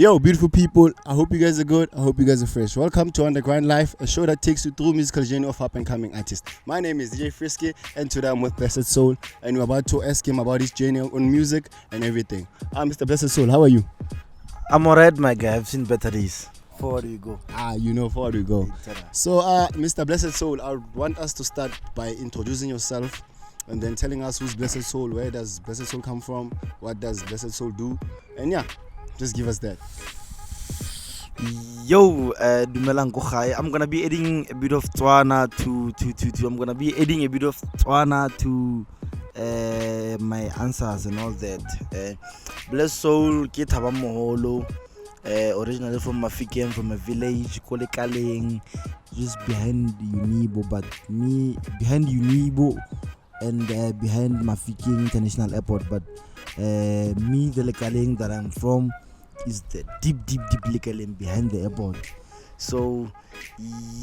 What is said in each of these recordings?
Yo, beautiful people, I hope you guys are good. I hope you guys are fresh. Welcome to Underground Life, a show that takes you through musical journey of up-and-coming artists. My name is DJ Frisky, and today I'm with Blessedsoul, and we're about to ask him about his journey on music and everything. Mr. Blessedsoul, how are you? I'm alright, my guy. I've seen better days. Forward we go. You know, forward we go. So, Mr. Blessedsoul, I want us to start by introducing yourself and then telling us who's Blessedsoul, where does Blessedsoul come from, what does Blessedsoul do, and yeah, just give us that. Yo, dumelang ko gae. I'm gonna be adding a bit of Tswana to I'm gonna be adding a bit of Tswana to my answers and all that. Blessedsoul ke Thaba Moholo, originally from Mafikeng, from a village called Kaleng, just behind Unibo, but me behind Unibo and behind Mafikeng International Airport, but me the Lekaleng that I'm from is the deep Lekaleng behind the airport. So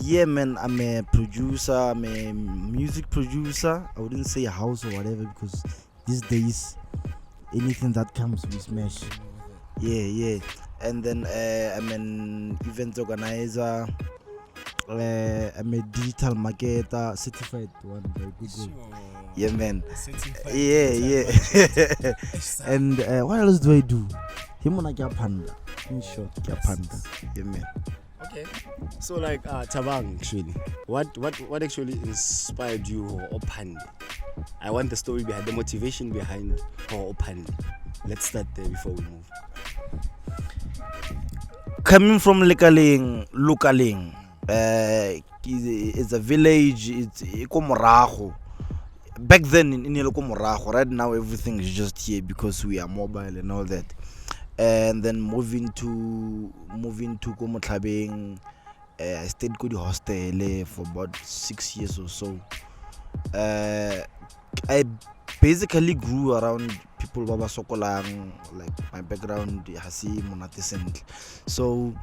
yeah, man, I'm a producer, I'm a music producer. I wouldn't say a house or whatever, because these days anything that comes we smash. Yeah. And then I'm an event organizer. I'm a digital marketer, certified one by Google. Sure. Yeah, man. Certified. Yeah. And what else do I do? Himona kya panda. In short, kya panda. Yeah, man. Okay. So like Tabang, actually, what actually inspired you or Opande? I want the story behind, the motivation behind Opande. Let's start there before we move. Coming from Lukaling, it's a village. It's Komoraho. Back then in Komoraho. Right now everything is just here because we are mobile and all that. And then moving to Komotlabeng, I stayed at the hostel for about 6 years or so. I basically grew around people Baba Sokolang, like my background Hasi Monatesent. So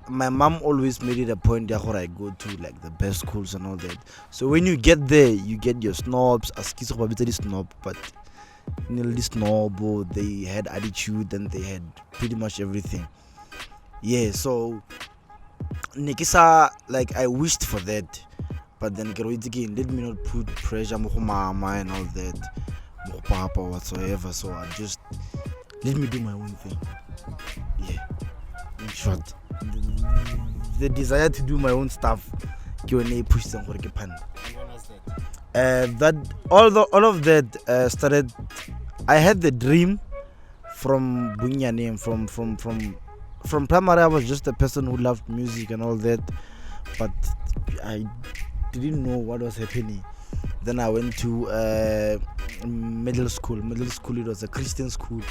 my mom always made it a point that I go to like the best schools and all that. So when you get there, you get your snobs, snob, but nearly snob, they had attitude and they had pretty much everything. Yeah, so Nikisa, like I wished for that. But then again, let me not put pressure on mama and all that, papa whatsoever. So I just let me do my own thing. Yeah, in short, the desire to do my own stuff. Push some for the pan. That all of that started. I had the dream from Bunyane, from primary. I was just a person who loved music and all that, but I didn't know what was happening. Then I went to middle school. It was a Christian school.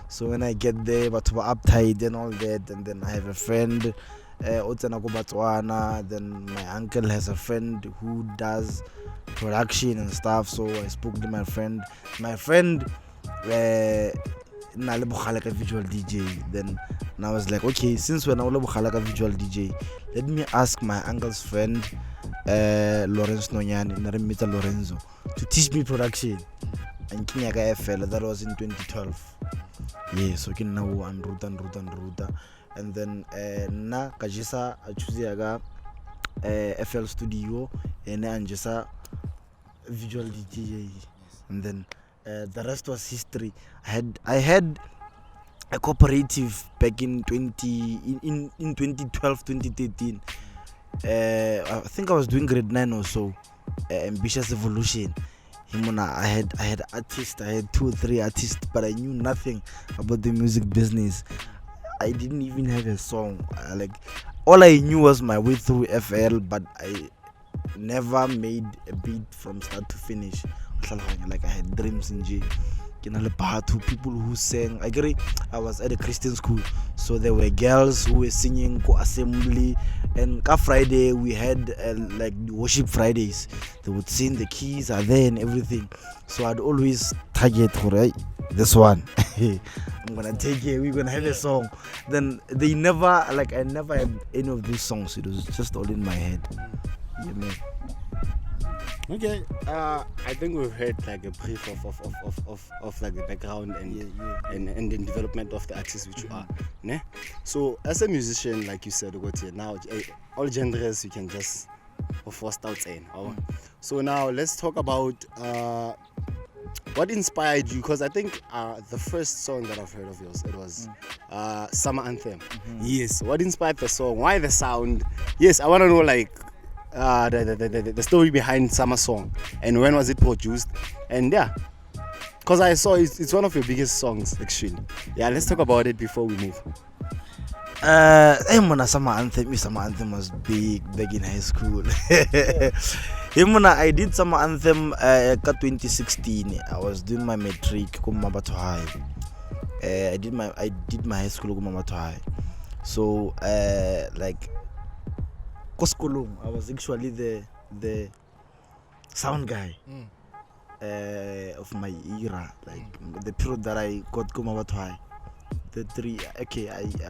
So when I get there, but were uptight and all that, and then I have a friend, Botswana. Then my uncle has a friend who does production and stuff. So I spoke to my friend. My friend like a visual DJ. Then I was like, okay, since we're now like a visual DJ, let me ask my uncle's friend Lorenzo Lorenzo to teach me production. And Kinyaga FL, that was in 2012. Yeah, so can now Ruta. And then na Kajisa Achuziaga FL studio and Anjasa visual DJ. And then the rest was history. I had a cooperative back in 2012, 2013. I think I was doing grade 9 or so. Ambitious Evolution. I had artists. I had 2 or 3 artists, but I knew nothing about the music business. I didn't even have a song. All I knew was my way through FL, but I never made a beat from start to finish. Like I had dreams in J. People who sang. I was at a Christian school, so there were girls who were singing co-assembly, and Friday we had like worship Fridays. They would sing, the keys are there and everything. So I'd always target this one. I'm gonna take it. We're gonna have a song. Then I never had any of these songs. It was just all in my head. Yeah, man. Okay, I think we've heard like a brief of like the background and and the development of the artist which you are. Ne? So as a musician, like you said, now all genres you can just forced out in. So now let's talk about what inspired you, because I think the first song that I've heard of yours, it was Summer Anthem. Yes, what inspired the song? Why the sound? Yes, I want to know like the story behind Summer Song and when was it produced, and yeah, because I saw it's one of your biggest songs actually. Yeah, let's talk about it before we move. Summer Anthem was big back in high school. I did Summer Anthem 2016. I was doing my matric Kumabato High. I did my high school Kumabato High. So like Koskolum, I was actually the sound guy of my era, like the period that I got Kumabato High. I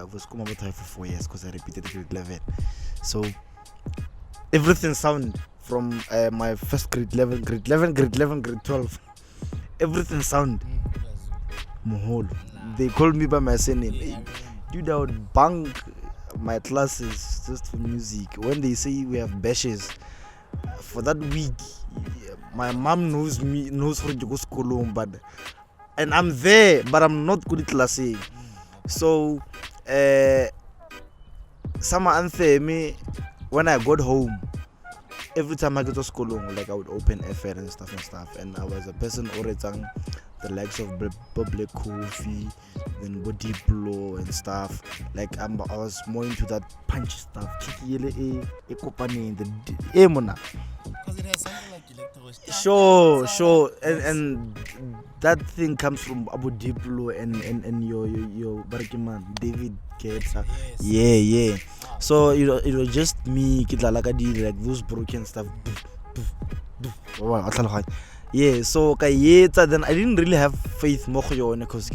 was Kumabato High for 4 years because I repeated grade 11. So everything sound from my first grade 11, grade 12, everything sound Moholo. They called me by my surname. Dude, I would bunk my classes just for music. When they say we have bashes for that week, my mom knows for to go school, and I'm there, but I'm not good at classing. So Summer Anthem, when I got home, every time I get to school, like I would open FR and stuff, and I was a person already the likes of Black Coffee, then Body Blow and stuff. Like I was more into that punch stuff. Because it has something like electro. Sure, and that thing comes from Abu Diplo and your Barakiman David Guetta. Yeah. So it was just me, like those broken stuff. Yeah, so then I didn't really have faith because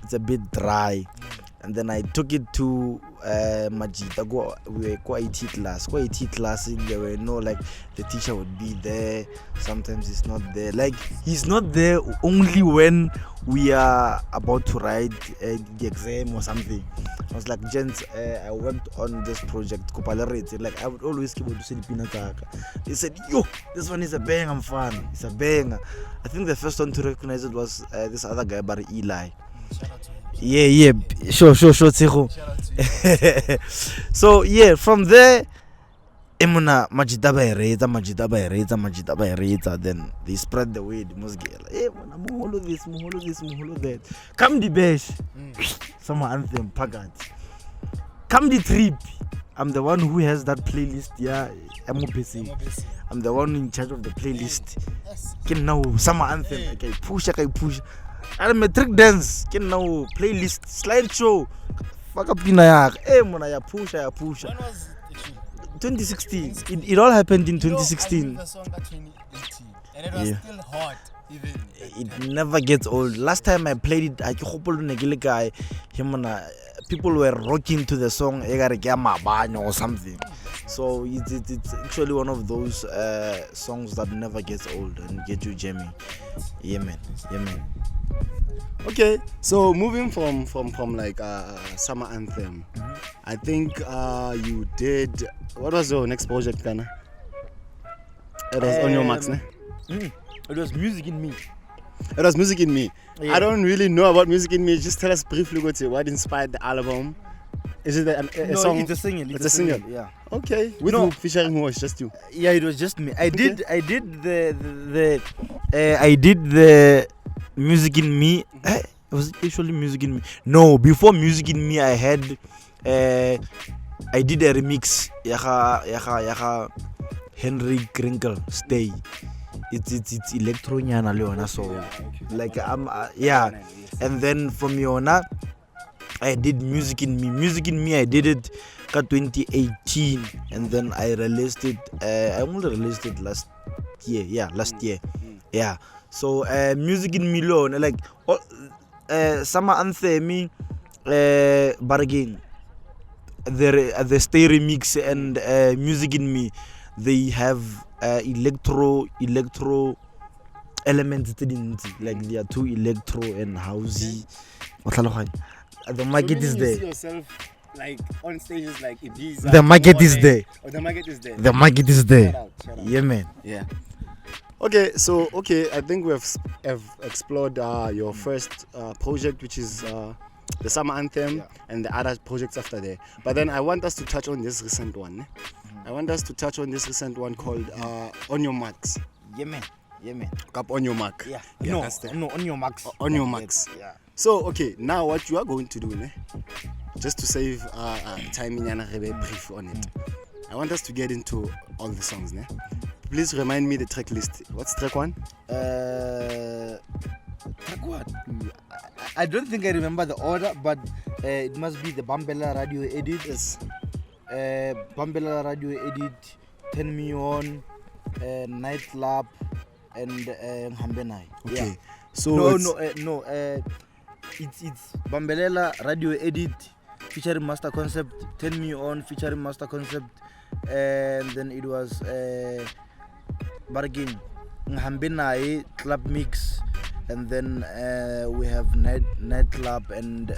it's a bit dry. And then I took it to Majita. We were IT class. There were no, like, the teacher would be there. Sometimes he's not there. Like, he's not there only when we are about to write the exam or something. I was like, gents, I worked on this project. Like, I would always keep on saying Pinataka. They said, yo, this one is a bang, I'm fun. It's a banger. I think the first one to recognize it was this other guy, Barry Eli. Shout out to him. Yeah, sure, Tseho. So yeah, from there, Emuna Majidaba Ereza. Then they spread the word. Moholo this, Moholo that. Come the bash, Summer Anthem, Pagat. Come the trip. I'm the one who has that playlist. Yeah, I'm the one in charge of the playlist. Can now Summer Anthem. I push. I'm a trick dance. Can now playlist slideshow. Fuck up Pinayak. Mona ya push. When was it actually? 2016. It all happened in 2016. The song got 2018, and it was still hot. Even it never gets old. Last time I played it, people were rocking to the song or something. So it's actually one of those songs that never gets old and get you jamming. Yeah man. Okay, so moving from like Summer Anthem, I think you did, what was your next project, Kana? It was on your marks, ne? It was Music in Me. It was Music in Me. Yeah. I don't really know about Music in Me. Just tell us briefly what inspired the album. Is it a song? It's a single. It's a single. Yeah. Okay. With who? Featuring who? Was just you? Yeah, it was just me. I did the Music in Me. It was actually Music in Me. No, before Music in Me, I did a remix. Yaha Henry Krinkle Stay. It's electro nyana leona, so like and then from Yona I did Music in Me I did it 2018, and then I released it I only released it last year. So Music in Me alone, like Summer Anthem, Bargain, the Stay remix and Music in Me, they have electro elements like they are too electro and housey. The market is there. You see yourself like on stages like Ibiza. The market is there. Oh, the market is there. The market is there. Shout out. Yeah, man. Yeah. Okay, so I think we have explored your first project, which is the summer anthem, and the other projects after there. But then I want us to touch on this recent one. I want us to touch on this recent one called On Your Marks. Yeah, man. Up on your mark. Yeah. No, on your marks. On your marks. Yeah. So now what you are going to do, just to save time in a brief on it. I want us to get into all the songs. Please remind me the track list. What's track 1? Track what? I don't think I remember the order, but it must be the Bambela radio edit. Yes. Bambela radio edit, 10 Million, Nightclub, and Hambenai. Okay. Yeah. So it's Bambelela radio edit featuring Master Concept, 10 Million featuring Master Concept, and then it was Bargain Hambenai club mix, and then we have Nightclub and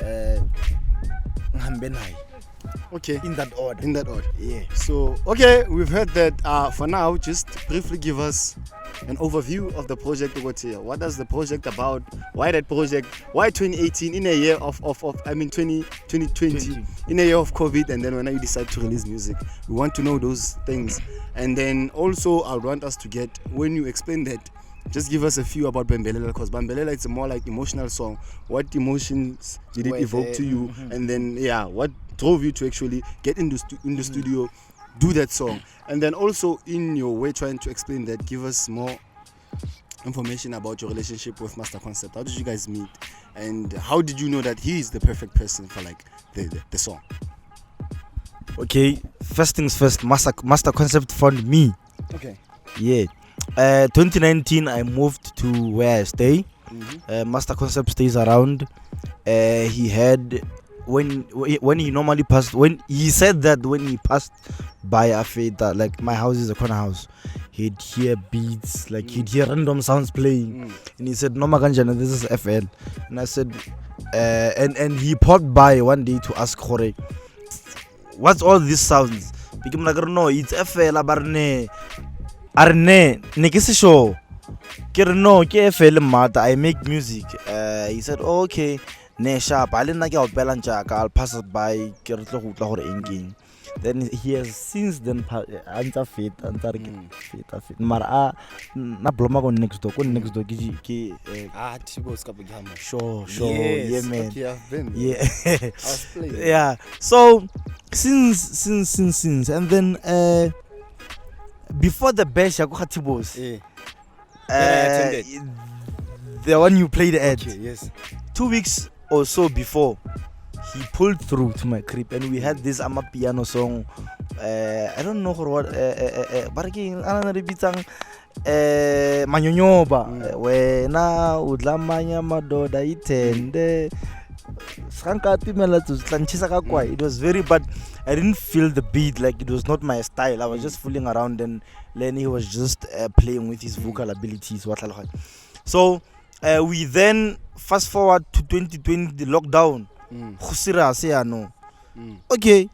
Hambenai. Okay. In that order. Yeah. So we've heard that. For now, just briefly give us an overview of the project. What is the project about? Why that project? Why 2018 in a year of 2020 in a year of COVID, and then when you decide to release music, we want to know those things. And then also I want us to get, when you explain that, just give us a few about Bambelela, because Bambelela it's a more like emotional song. What emotions did it evoke to you? And then what drove you to actually get in the studio, do that song? And then also in your way trying to explain that, give us more information about your relationship with Master Concept. How did you guys meet, and how did you know that he is the perfect person for like the song? Okay, first things first, Master Concept found me. Okay. Yeah. 2019 I moved to where I stay. Master Concept stays around. He had when he normally passed, when he said that when he passed by Afeta, like my house is a corner house, he'd hear beats, like he'd hear random sounds playing, and he said, "Noma kanjani, this is FL." And I said, and he popped by one day to ask Khore, "What's all these sounds?" Because like, no, it's FL, abarne, arne, nekisi show. No, FL mata, I make music. He said, oh, okay. I'll pass it by. Then he has since then answer fit mara na bloma go next door ki sure yes, yeah man, okay, I've been yeah I was playing. yeah. So since and then before the bash Yago Khatibos, the one you played at, okay, yes, 2 weeks or so before, he pulled through to my crib and we had this piano song. I don't know for what, but again, another bitang manyonyoba wena udlamanya madoda itende skankati mela to tlanchisa kakwa. It was very bad. I didn't feel the beat, like it was not my style. I was just fooling around, and Lenny was just playing with his vocal abilities. So we then fast forward to 2020, the lockdown. Okay.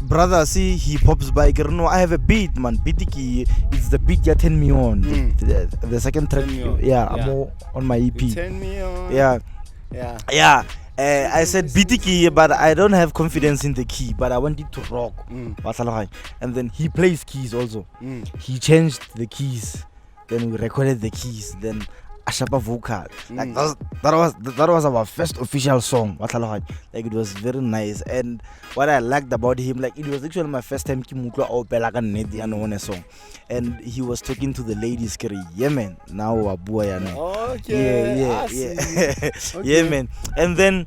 Brother, see, he pops by. No, I have a beat, man. Bitiki, it's the beat you turn me on. The second track, I'm on my EP. Turn me on. Yeah. I said Bitiki, but I don't have confidence in the key, but I want it to rock. And then he plays keys also. He changed the keys. Then we recorded the keys. Then Ashapa vocal. Like that was our first official song. Like it was very nice. And what I liked about him, like it was actually my first time Kimukla or Pelagan Nedi on a song. And he was talking to the ladies, yeah man. Now Abuya now. Okay. Yeah. Okay. Yeah man. And then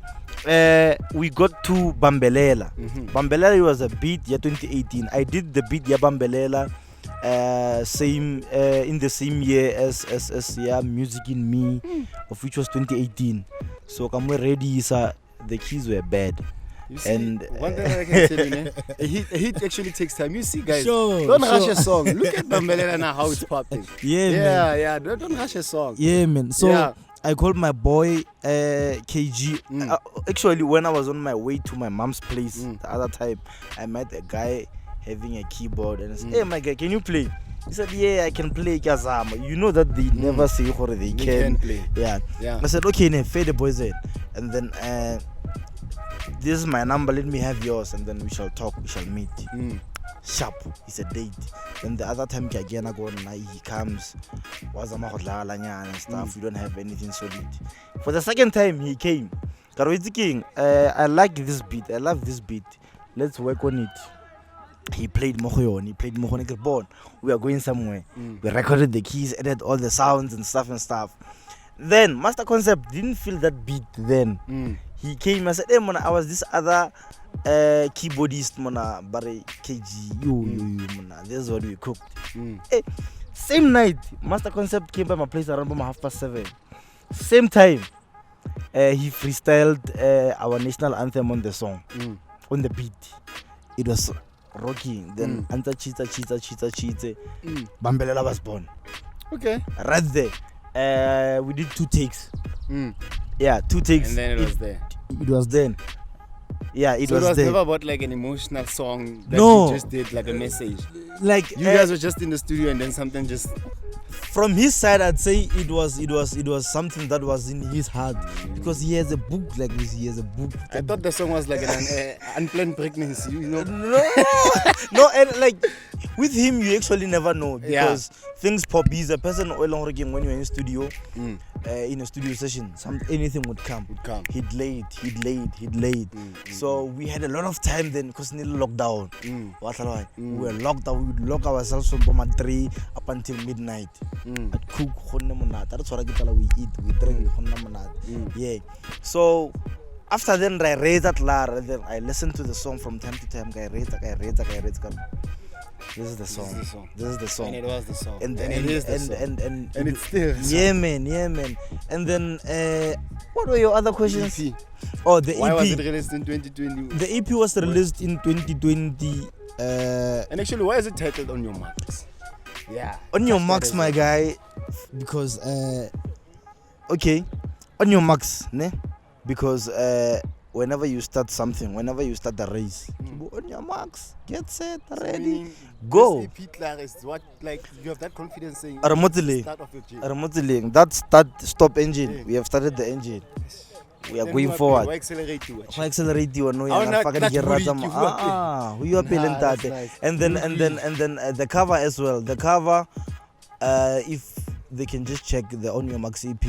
we got to Bambelela. Bambelela was a beat 2018. I did the beat Bambelela same in the same year as Music in Me, of which was 2018. So come ready, the keys were bad. You see, And one thing I can tell you, man, a hit actually takes time. You see, guys, Sure, don't rush sure. a song. Look at Bambelela now, how it's popping. Yeah, man. Yeah, don't rush a song. Yeah, man. So Yeah. I called my boy KG. actually, when I was on my way to my mom's place Mm. the other time, I met a guy having a keyboard and I said, "Hey, my guy, can you play?" He said, "Yeah, I can play Kazama." You know that they never say how they They can. can play. Yeah. Yeah. I said, "Okay, then fade the boys in, and then this is my number. Let me have yours, and then we shall talk. We shall meet." Sharp. It's a date. Then the other time again I go and he comes. And stuff. We don't have anything solid. For the second time he came. King, I like this beat. I love this beat. Let's work on it. He played Mohoyon. He played Mohonik Born. We are going somewhere. We recorded the keys, added all the sounds and stuff. Then Master Concept didn't feel that beat then. He came and said, "Hey, man, I was this other keyboardist, man, Barry KG. You, man. This is what we cooked." Hey, same night, Master Concept came by my place around 7:30. Same time, he freestyled our national anthem on the song, on the beat. It was rocking. Then Anta Cheetah, Bambelela was born. Okay. Right there, we did 2 takes. Yeah, 2 takes. And then it was there. It was then. Yeah, it So was it was there. never about like an emotional song that No. you just did, like a message. Like You guys were just in the studio and then something just. from his side, I'd say it was something that was in his heart because he has a book like this. He has a book. I thought the song was like an unplanned pregnancy, you know. No, and like with him, you actually never know because Yeah. things pop. He's a person when you're in studio, in a studio session, anything would come. He'd late. So we had a lot of time then because nearly lockdown. We were locked out. We would lock ourselves from 3 up until midnight. At cook, that's what we eat, we drink. Yeah. So after then I raised that lar, and then I listened to the song from time to time. I raised. This is the song. This is the song. And it was the song. And it is the song. and it's still the song. yeah man. And then what were your other questions? EP. Oh, the EP. Why was it released in 2020? The EP was released in 2020. And actually, why is it titled On Your Marks? Yeah. On your That's marks, what my it guy, because okay, on your marks, ne? Because whenever you start something, whenever you start the race, on your marks, get set, is. So ready, meaning go. this EP Clara, is what, like, you have that confidence saying Remotely, start of your journey. remotely. That stop engine. Yeah. We have started the engine. We are Then going why forward. accelerate to it? Go accelerate you no How yana na- faka that's di rata bully, mo. give up, Who you are feeling that's that? nice. And then the cover as well. The cover, if they can just check the On Your Max EP.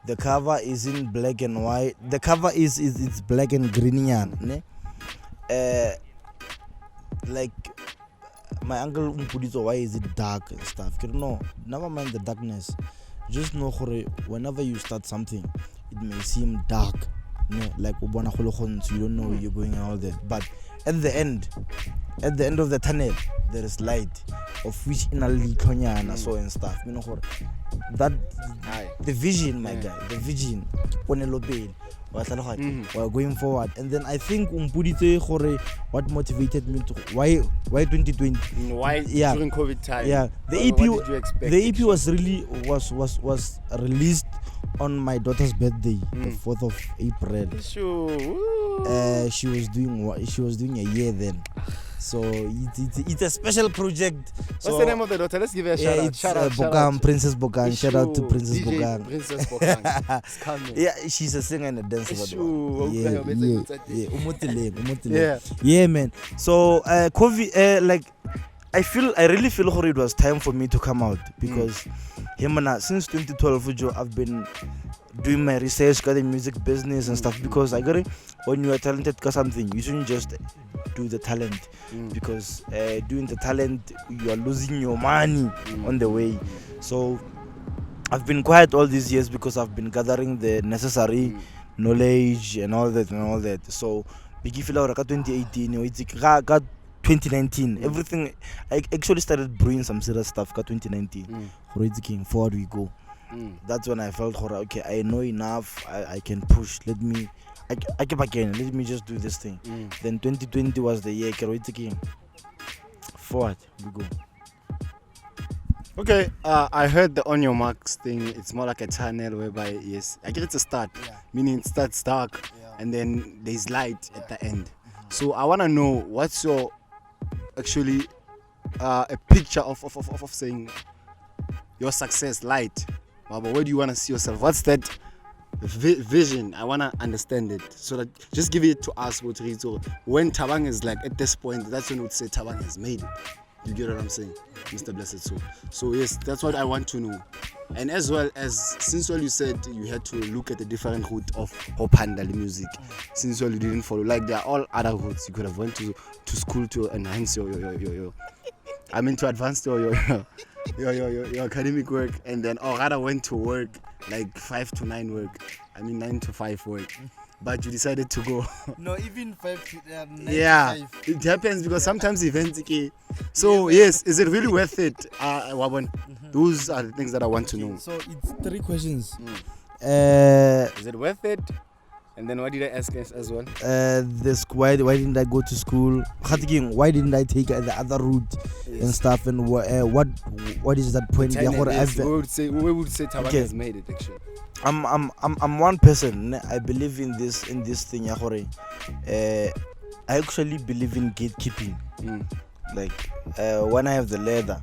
The cover is in black and white. The cover is it's black and green ne? Like my uncle Umpudito, why is it dark and stuff? No, never mind the darkness. Just know whenever you start something, it may seem dark. Ne? Like you don't know where you're going and all that. But at the end of the tunnel, there is light, of which in a so and stuff. You know that the vision, my guy, the vision. We're going forward, and then I think what motivated me to why 2020. Why Yeah. during COVID time? Yeah, the What EP did you expect? the EP was really was released on my daughter's birthday, the 4th of April. Sure. She was doing a year then, so it's a special project. What's So the name of the daughter? Let's give her a shout yeah, out. it's Shout out. Bokang, Princess Bokang. Shout out to Princess DJ Bokang. Princess Bokang. It's coming. Yeah, she's a singer and a dancer. by the way. Sure. Yeah. Yeah, man. So COVID, like I really feel it was time for me to come out because since 2012 I've been doing my research, got the music business and stuff, because I got it. When you are talented got something, you shouldn't just do the talent, because doing the talent you are losing your money on the way. So I've been quiet all these years because I've been gathering the necessary knowledge and all that. So big if 2018, it's 2019, everything. I actually started brewing some serious stuff. 2019, forward we go. That's when I felt okay, I know enough, I can push, let me just do this thing. Then 2020 was the year forward we go. Okay, I heard the on your marks thing. It's more like a tunnel whereby, yes, I guess it's a start, meaning it starts dark and then there's light at the end. So I want to know what's your actually a picture of saying your success, light. Baba, where do you want to see yourself? What's that vision? I want to understand it. So that just give it to us. When Tabang is like at this point, that's when we would say Tabang has made it. You get what I'm saying, Mr. Blessedsoul? So yes, that's what I want to know. And as well as, since you said you had to look at the different route of Hopanda music, since you didn't follow, like there are all other routes you could have went to school to enhance your I mean to advance your academic work, and then or rather went to work like 5 to 9 work. I mean 9 to 5 work. But you decided to go. No, even 5 to 9 yeah, to 5. it happens because sometimes events. Okay. So yes, is it really worth it? Wabon? Those are the things that I want to know. So it's 3 questions. Is it worth it? And then what did I ask as well? Why didn't I go to school? Why didn't I take the other route and stuff? And what is that point? We would say Tabang has made it actually. I'm one person. I believe in this thing. I actually believe in gatekeeping. Like when I have the ladder,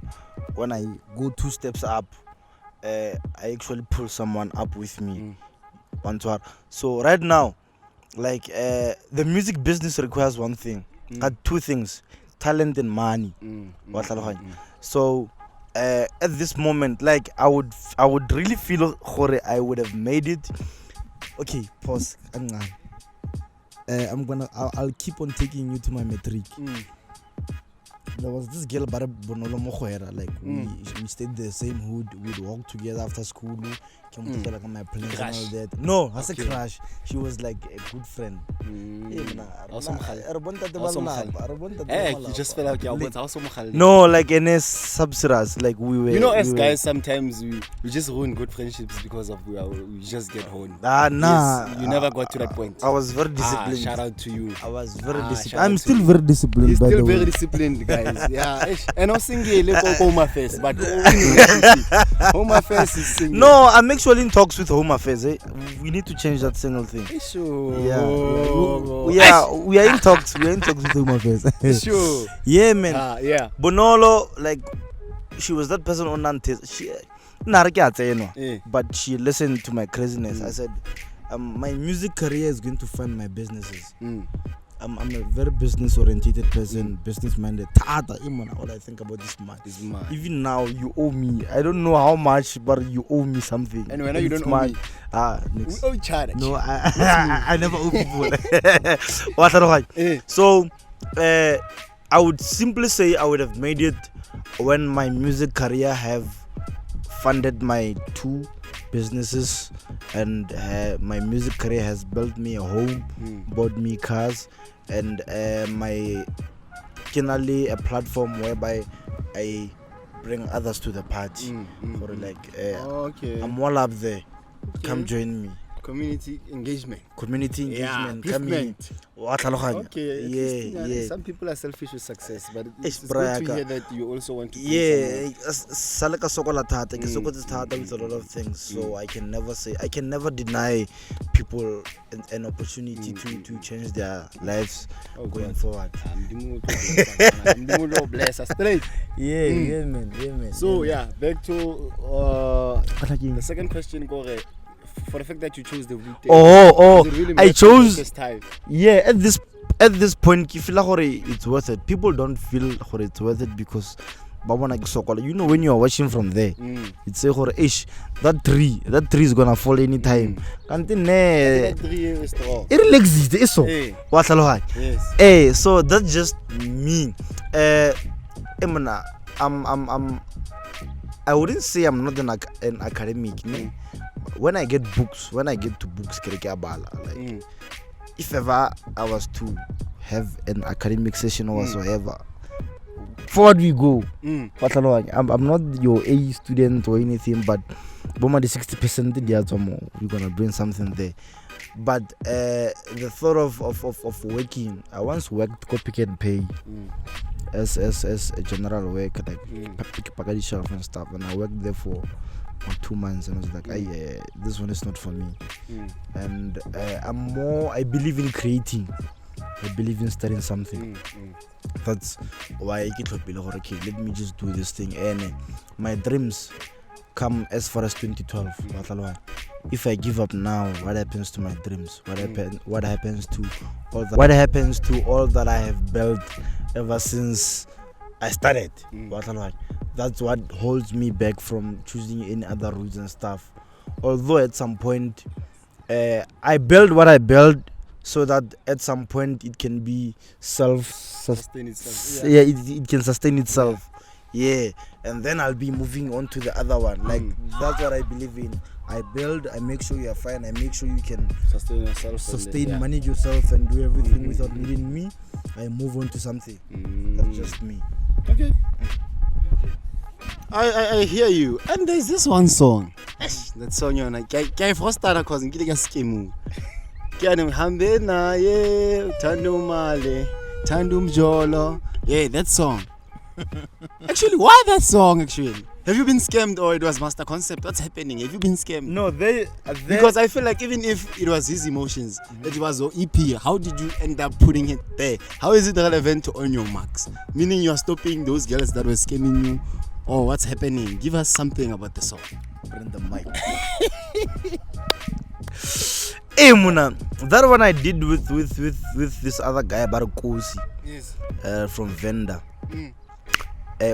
when I go 2 steps up, I actually pull someone up with me. So right now, like the music business requires one thing, 2 things: talent and money. So at this moment, like I would really feel I would have made it. Okay, pause. I'll keep on taking you to my metric. There was this girl, like we stayed the same hood. We'd walk together after school. Like my plans and all that. No, as a crush. She was like a good friend. You just felt like no, like in subsidies, like we were. You know, as guys, sometimes we just ruin good friendships because of we just get horny. Nah. Yes, you never got to that point. I was very disciplined. Shout out to you. I was very disciplined. I'm still very disciplined. He's by still the very way. disciplined, guys. Yeah, and I'm singing Home Affairs, but Home Affairs is singing. No, I'm actually in talks with Home Affairs. We need to change that single thing. Sure. We are in talks. We are in talks with Home Affairs. Sure. Yeah, man. Yeah. Bonolo, like, she was that person on but she listened to my craziness. I said, my music career is going to fund my businesses. I'm a very business oriented person, business minded. All I think about this man. Even now, you owe me. I don't know how much, but you owe me something. And when you don't owe me, we owe each other. No, I never owe people. So, I would simply say I would have made it when my music career have funded my 2 businesses, and my music career has built me a home, bought me cars, and my generally a platform whereby I bring others to the party. I'm all up there. Okay. Come join me. Community engagement. Come in. Okay. Yeah. Some people are selfish with success, but it's good to hear that you also want to. With a lot of things. So I can never deny people an opportunity to change their lives going forward. Yeah, man. So back to the second question, Gore. For the fact that you chose the route. Really I chose. Yeah, at this point, you feel like it's worth it. People don't feel it's worth it because, you know, when you are watching from there, it's say that tree is gonna fall anytime. That tree is strong. It exists. So that's just me. I wouldn't say I'm not an academic. When I get to books, like if ever I was to have an academic session or whatsoever, forward we go. I'm not your A student or anything, but Boma the 60% we're gonna bring something there. But the thought of working, I once worked Pick and Pay as a general work, like package shelf and stuff, and I worked there for 2 months, and I was like, this one is not for me. And I believe in creating. I believe in starting something. That's why I get okay, let me just do this thing. And my dreams come as far as 2012. If I give up now, what happens to my dreams? What happens to all that I have built ever since I started? That's what holds me back from choosing any other routes and stuff. Although at some point I built what I built so that at some point it can be Sustain itself. it can sustain itself. And then I'll be moving on to the other one. Like that's what I believe in. I build, I make sure you're fine, I make sure you can Sustain yourself, manage yourself and do everything without needing me. I move on to something. That's just me. Okay. I hear you. And there's this one song. That song you're like, Kai Frostara cause in Gilligan Skimu. Kianim Hambe na ye, Tandum Male, Tandum Jolo. Yeah, that song. Actually, why that song actually? Have you been scammed or it was Master Concept? What's happening? Have you been scammed? No, Because I feel like even if it was his emotions, that it was your EP, how did you end up putting it there? How is it relevant to Earn Your Marks? Meaning you are stopping those girls that were scamming you? Or what's happening? Give us something about the song. Bring the mic. Hey Muna, that one I did with this other guy Barakosi. Yes. From Venda. Yes. Hey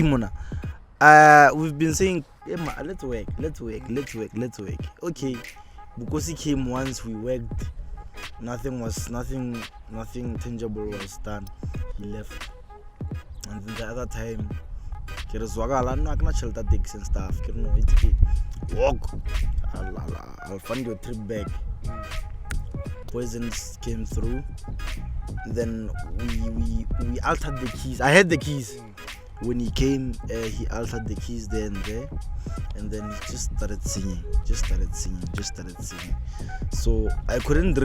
Muna, we've been saying, hey, let's work. Okay, because he came once, we worked. Nothing tangible was done. He left, and then the other time, I shelter takes and stuff. It's okay. Walk. I'll fund your trip back. Poisons came through. Then we altered the keys. I had the keys. When he came, he altered the keys there and there, and then he just started singing. So I couldn't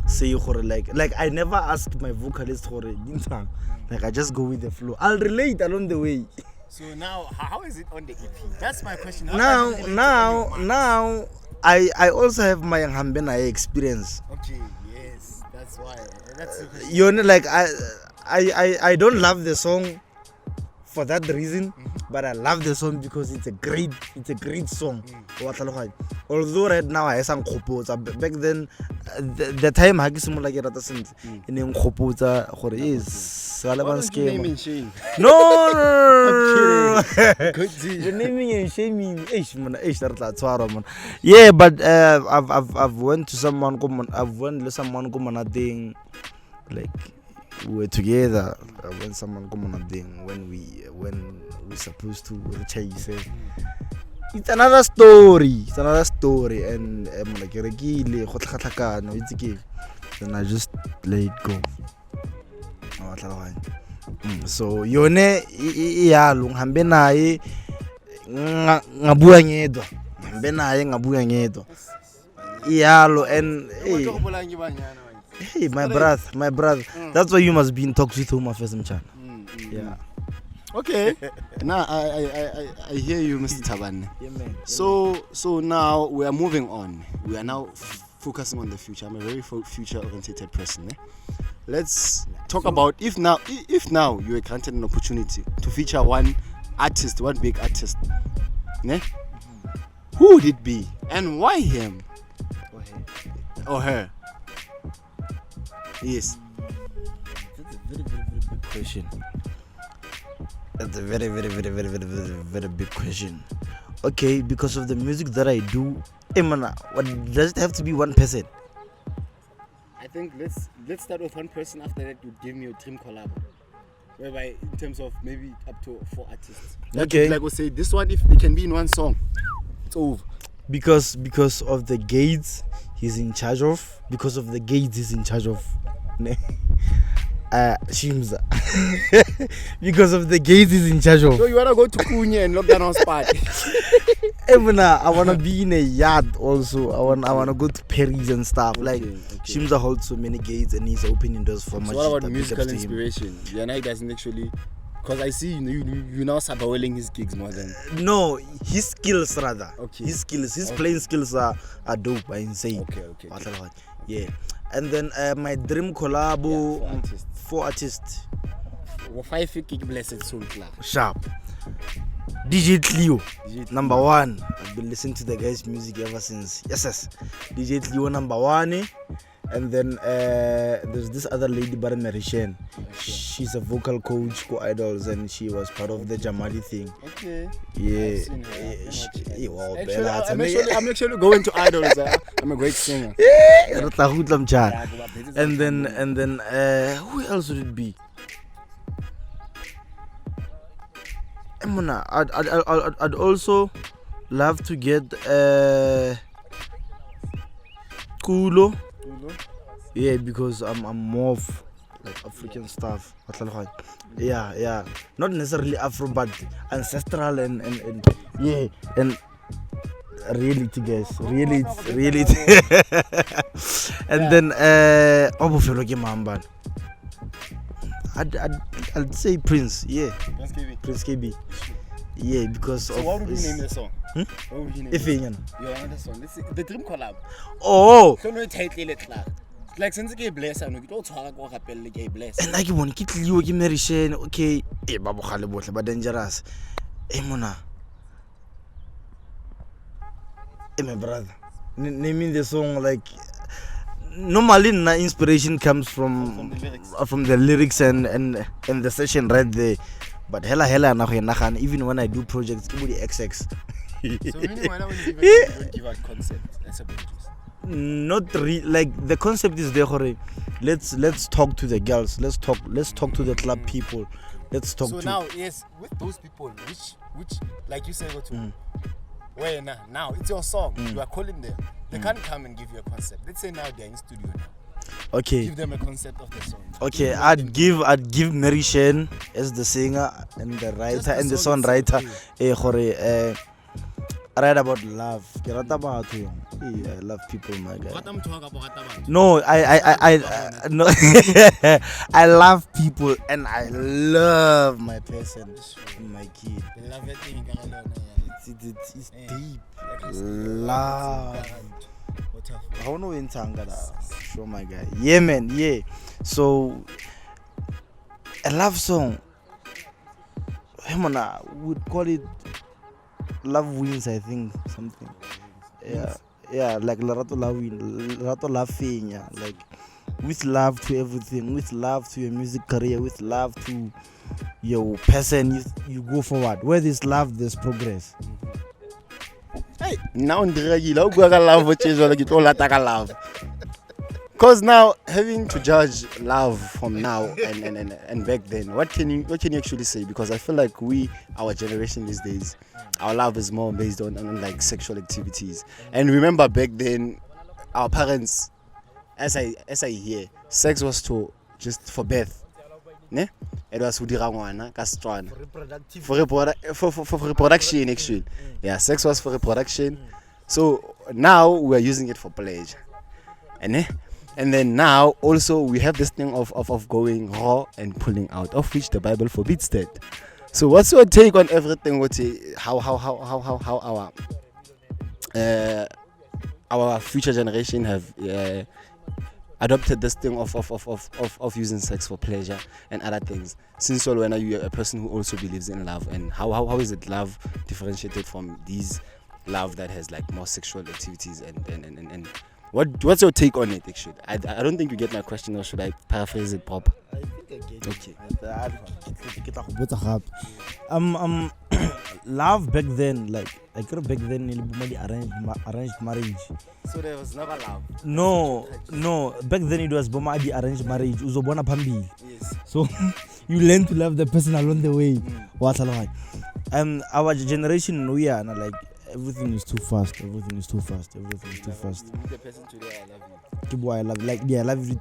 say like I never asked my vocalist for it. Like I just go with the flow. I'll relate along the way. So now, how is it on the EP? That's my question. Now, I also have my Hambena experience. Okay, yes, that's why. That's the question. You know, like I don't love the song for that reason, but I love the song because it's a great song. Although right now I sang Khopotsa, back then the time I gis mo like rata sense in Khopotsa gore is relevant scale. No. The naming and shaming yeah, but I've went to someone come on thing like we were together when someone come on a thing when we supposed to say it's another story and like it's okay, then I just let it go. So yone iyalo ngihambe naye ngabuya ngedwa iyalo and hey my brother that's why you must be in talks with him first mchana. Yeah. Okay. Now I hear you, Mr. Tabane. Yeah, man. So now we are moving on. We are now focusing on the future. I'm a very future oriented person. Let's talk about if now you were granted an opportunity to feature one big artist. Who would it be and why him? Or her? Yes. That's a very, very, very big question. That's a very, very, very, very, very, very, very big question. Okay, because of the music that I do, what does it have to be one person? I think let's start with one person. After that, you give me a dream collab, whereby in terms of maybe up to 4 artists. Okay. Like we say, this one if it can be in one song, it's over. Because of the gates he's in charge of. Because of the gates he's in charge of. Shimza. Because of the gates he's in charge of. So you wanna go to Kunye and lock down on spot? Even I wanna be in a yard also. I wanna go to Paris and stuff. Like Shimza holds so many gates and he's opening doors for much. So what about musical inspiration? Yeah, he doesn't actually. Because I see you now sabawelling his gigs more than. No, his skills rather. Okay. His playing skills are dope, are insane. Okay. Yeah. And then my dream collab, 4 artists. 5 Blessedsoul. Sharp. DJ Cleo, number 1. I've been listening to the guy's music ever since. Yes. DJ Cleo number 1. And then there's this other lady, Baran Marishen. She's a vocal coach, co-idols, and she was part of the Jamali thing. Okay. Yeah. Wow, I'm actually going to idols. I'm a great singer. And then who else would it be? I'd also love to get Kulo. Yeah, because I'm more of like African stuff. Yeah. Not necessarily Afro, but ancestral and yeah, and reality, guys. Reality. And then Obofelo Gemamba. I'd say Prince. Yeah. Prince KB. Yeah, because so what would you name the song? What would you name the song? Another song. Let's see. The Dream Collab. Oh! So no title it like since ke bless no ke tlo tshwara go gapelle ke bless. And like one ke tlio ke Marishen, okay, ba bogale botle ba dangerous. Mona. My brother. Naming the song like normally inspiration comes from the lyrics and the session right there. But hella even when I do projects, it would be XX. So really why not when you don't give out concept as a producer? Not like the concept is there. Let's talk to the girls. Let's talk to the club people. Let's talk so to. So now yes, with those people, which like you said, go to where now it's your song. You are calling them. They can't come and give you a concept. Let's say now they're in studio now. Okay. Give them a concept of the song. Okay, I'd give Marishen as the singer and the writer and the songwriter. Write about love. I love people, my guy. No, I no. I love people and I love my person, my kid. It's deep. Love. I don't know in Tangada. Show my guy. Yeah, man. Yeah. So a love song. Hemona would call it Love Wins, I think, something. Yeah, like Larato Love Win, Larato Love Fenya, like with love to everything, with love to your music career, with love to your person, you go forward. Where there's love, there's progress. Hey, now love which is like love. Because now having to judge love from now and back then, what can you actually say? Because I feel like our generation these days, our love is more based on like sexual activities. And remember back then, our parents, as I hear, sex was just for birth. Ne? It was for reproduction actually. Yeah, sex was for reproduction. So now we are using it for pleasure. And then now also we have this thing of going raw and pulling out, of which the Bible forbids that. So what's your take on everything? How our future generation have adopted this thing of using sex for pleasure and other things? Since when are you a person who also believes in love, and how is it love differentiated from these love that has like more sexual activities and what's your take on it actually? I don't think you get my question, or should I paraphrase it proper? I think I get okay. Love back then, like back then arranged marriage. So there was never love? No, back then it was bomadi arranged marriage. Uzobona pambili. Yes. So you learn to love the person along the way. Our generation, we are like everything is too fast. You meet the person today, I love you. I love, like, yeah, I love you.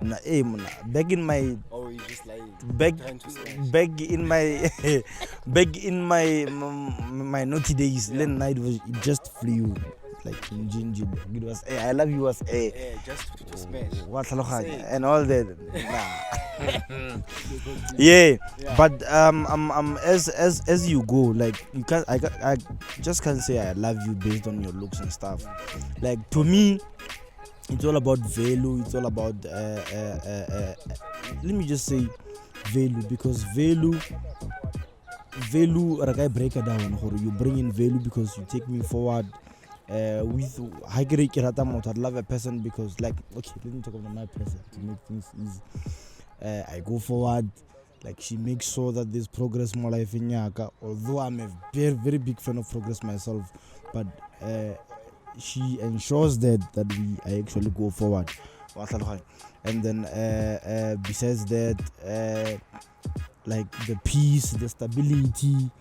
back in my Oh, you just like back trying to smash. back in my back in my naughty days. Then night was it just flew like in ginger. It was I love you was Yeah, just to smash. what Say. and all that. Yeah, but as you go, like you can't I just can't say I love you based on your looks and stuff. Like to me, it's all about value. It's all about let me just say value, because value like I break it down, or you bring in value because you take me forward. With I'd love a person because, like, okay, let me talk about my person to make things easy. I go forward, like she makes sure that there's progress more life in Yaka. Although I'm a very, very big fan of progress myself, but she ensures that I actually go forward. And then besides that, like the peace, the stability,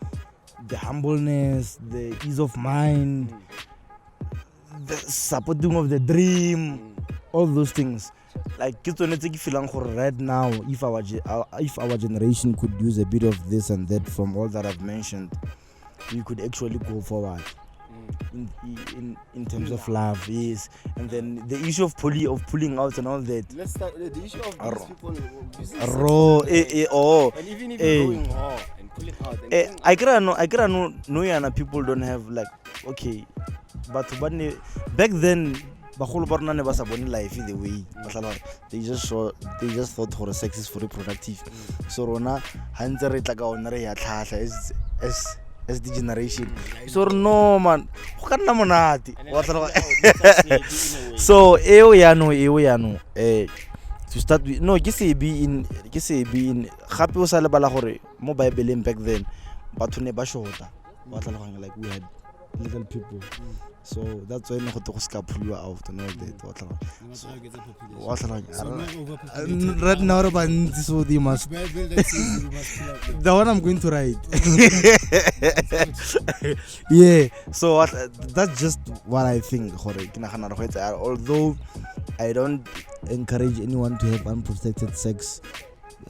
the humbleness, the ease of mind, the supporting of the dream, all those things. Like right now, if our generation could use a bit of this and that from all that I've mentioned, we could actually go forward in terms of love, yes. And then the issue of pulling out and all that. Let's start the issue of these people using Raw, and even if you're going raw and pulling out. And I can't no yana people don't have like, okay, but back then bagolo ba rona ne ba sa bone life the way they just thought for sex is for reproductive. So rona hantse re tla ka ona re ya tlhahla as the generation. So no man go ka nna monate wa tlhaloga. So eo yano to start with, no ke se be in gape o sa lebala gore mo bible back then batho ne ba shota wa tlhaloganya, like we had little people. So that's why go to ska puliwa out and all that. Right now so they must the one I'm going to write. Yeah, so that's just what I think. Although I don't encourage anyone to have unprotected sex,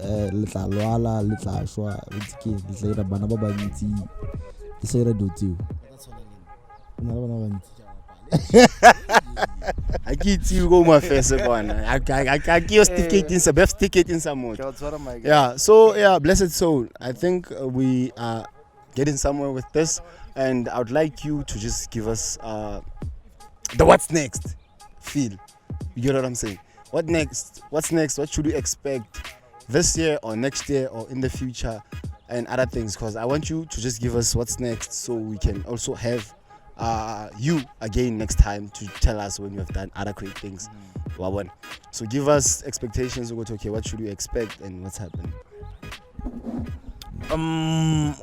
litla lwala litla shwa litla bana ba bantsi litla dutse. I get you go my face one. I stick it in some more. Yeah, so yeah, Blessed Soul. I think we are getting somewhere with this, and I would like you to just give us the what's next feel. You get what I'm saying? What next? What's next? What should we expect this year or next year or in the future and other things? Because I want you to just give us what's next so we can also have you again next time to tell us when you have done other great things. So give us expectations. We'll go to, okay, what should we expect and what's happening?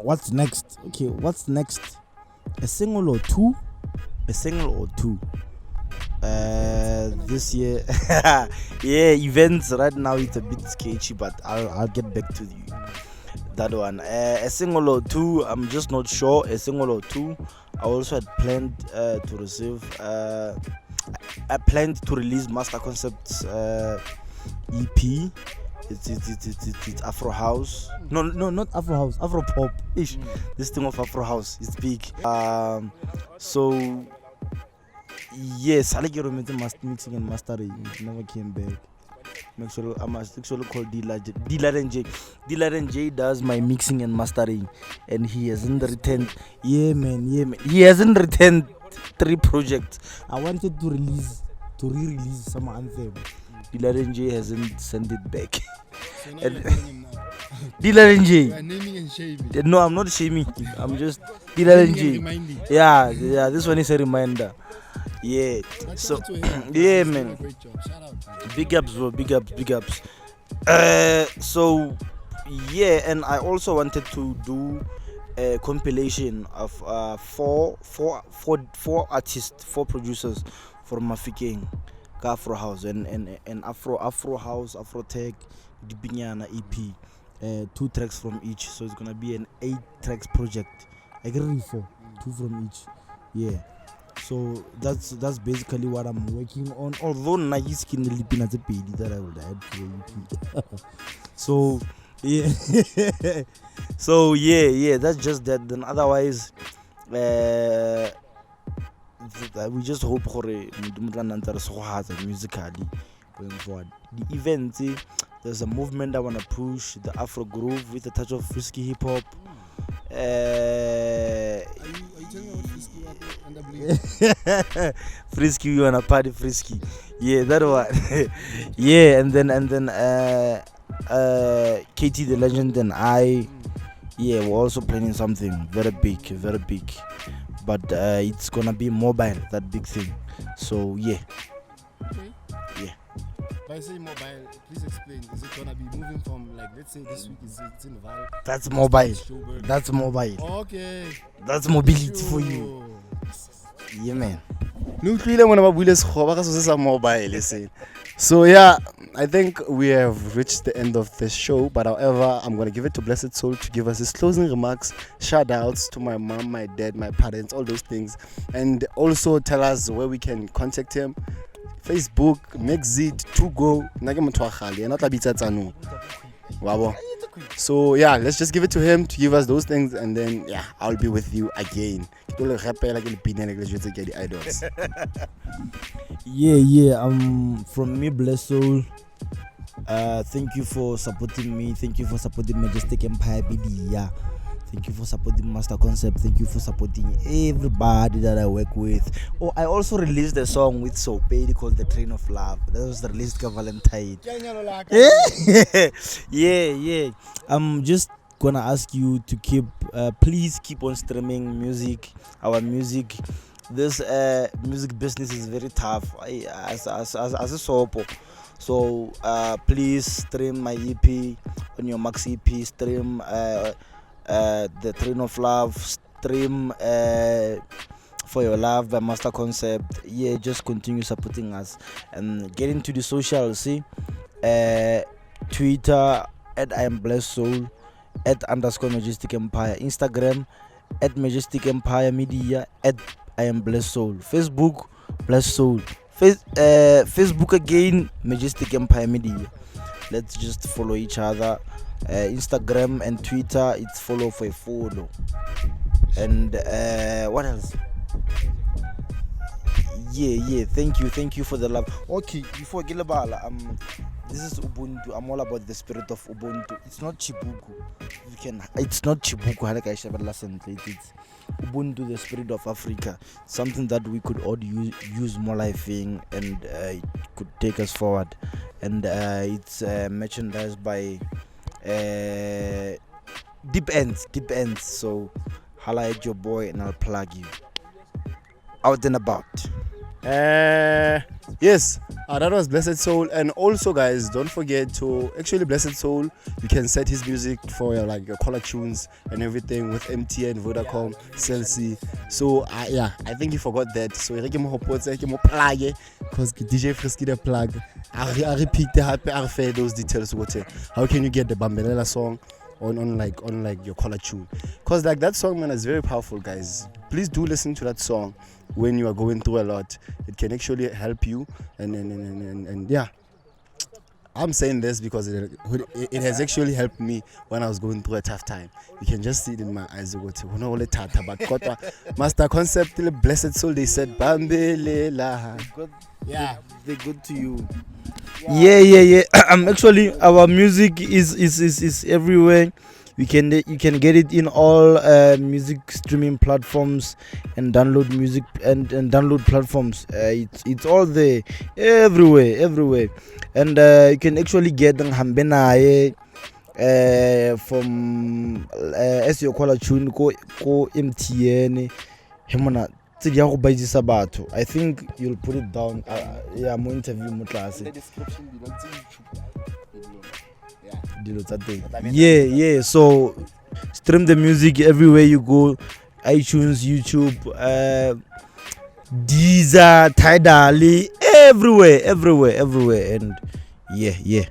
What's next? Okay, what's next? A single or two this year. Yeah, events right now it's a bit sketchy, but I'll get back to you. That one, a single or two, I'm just not sure. A single or two. I also had planned to receive. I planned to release Master Concepts EP. It's Afro House. No, not Afro House. Afro Pop. Ish. This thing of Afro House is big. So yes, I like your mixing and mastering. It never came back. Make sure I must actually call Dealer and J. Dealer and J does my mixing and mastering, and he hasn't returned. Yeah man. He hasn't returned 3 projects. I wanted to re-release some anthem. Dealer and J hasn't sent it back. So now you're telling him now. Dealer and J. You are naming and shaming. No, I'm not shaming. I'm just Dealer and J. Reminding. Yeah. This one is a reminder. Yeah. So yeah, man. Great job. Shout out. Big ups, bro. Big ups. So yeah, and I also wanted to do a compilation of 4 artists, 4 producers from Mafikeng, Afro House and Afro House, Afro Tech, Dipinyana EP, 2 tracks from each. So it's gonna be an 8 tracks project. I get ready for 2 from each. Yeah. So that's basically what I'm working on. Although nice skin lipina the baby that I would add to the EP. So yeah. So yeah, that's just that. Then otherwise, we just hope for musically going forward. The events, there's a movement I wanna push, the Afro groove with a touch of frisky hip hop. Are you telling me about Frisky Frisky, you wanna party frisky? Yeah, that one. Yeah, and then KT the legend and I. Yeah, we're also planning something very big, but it's gonna be mobile, that big thing. So yeah. Okay. Yeah. By saying mobile, please explain. Is it gonna be moving from, like, let's say this week it's in Val? That's mobile. Joburg. That's mobile. Okay. That's mobility for you. Yeah, man. So yeah, I think we have reached the end of this show, but however, I'm gonna give it to Blessed Soul to give us his closing remarks, shout outs to my mom, my dad, my parents, all those things, and also tell us where we can contact him. Facebook, Mexit, Tugo, so yeah, let's just give it to him to give us those things, and then yeah, I'll be with you again. Yeah. From me, Blessedsoul. Thank you for supporting me. Thank you for supporting Majestic Empire BD. Thank you for supporting Master Concept. Thank you for supporting everybody that I work with. Oh, I also released a song with Sopedi called The Train of Love. That was released for Valentine. Yeah. I'm just gonna ask you to please keep on streaming music, our music. This music business is very tough as a soap. So please stream my EP on your Max EP. Stream The Train of Love. Stream For Your Love by Master Concept. Yeah, just continue supporting us and get into the socials. See, Twitter at I am Blessedsoul, at _ Majestic Empire, Instagram at Majestic Empire Media, at I am Blessedsoul, Facebook Blessedsoul, Facebook again Majestic Empire Media. Let's just follow each other. Instagram and Twitter, it's follow for a follow. And what else? Yeah, thank you for the love. Okay, before Gilabala, this is Ubuntu. I'm all about the spirit of Ubuntu. It's not Chibuku. It's not Chibuku. It's Ubuntu, the spirit of Africa. Something that we could all use more life in, and it could take us forward. And it's merchandised by Deep Ends. So holla at your boy and I'll plug you. Out and about. Yes, that was Blessed Soul. And also, guys, don't forget to actually Blessed Soul, you can set his music for your color tunes and everything with MTN, Vodacom, Celsi. So yeah, I think you forgot that. So I can plug because DJ Frisky the plug. I repeat those details. How can you get the Bambelela song on your color tune? Because that song, man, is very powerful, guys. Please do listen to that song when you are going through a lot. It can actually help you, and yeah, I'm saying this because it has actually helped me when I was going through a tough time. You can just see it in my eyes. But Master Concept, Blessed Soul, they said Bambelela. Yeah, they're good to you. Yeah. Actually, our music is everywhere. You can get it in all music streaming platforms and download music and download platforms. It's all there, everywhere. And you can actually get Hambenaye from as your caller tune ko MTN. Hemona I think you'll put it down. Yeah, more interview more class. In the description below, Yeah. So stream the music everywhere you go. iTunes, YouTube, Deezer, Tidal, everywhere. And yeah.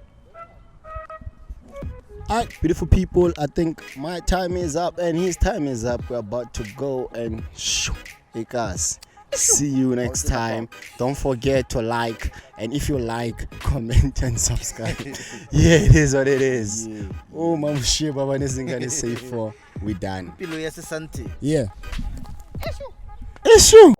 Alright, beautiful people, I think my time is up and his time is up. We're about to go and shoot. Hey guys, See you next time. Don't forget to like, and if you like, comment and subscribe. Yeah, it is what it is. Yeah. Oh, Mamushe Baba Nesingane say for we done. Pilo ya Sesante. Yeah. Issue.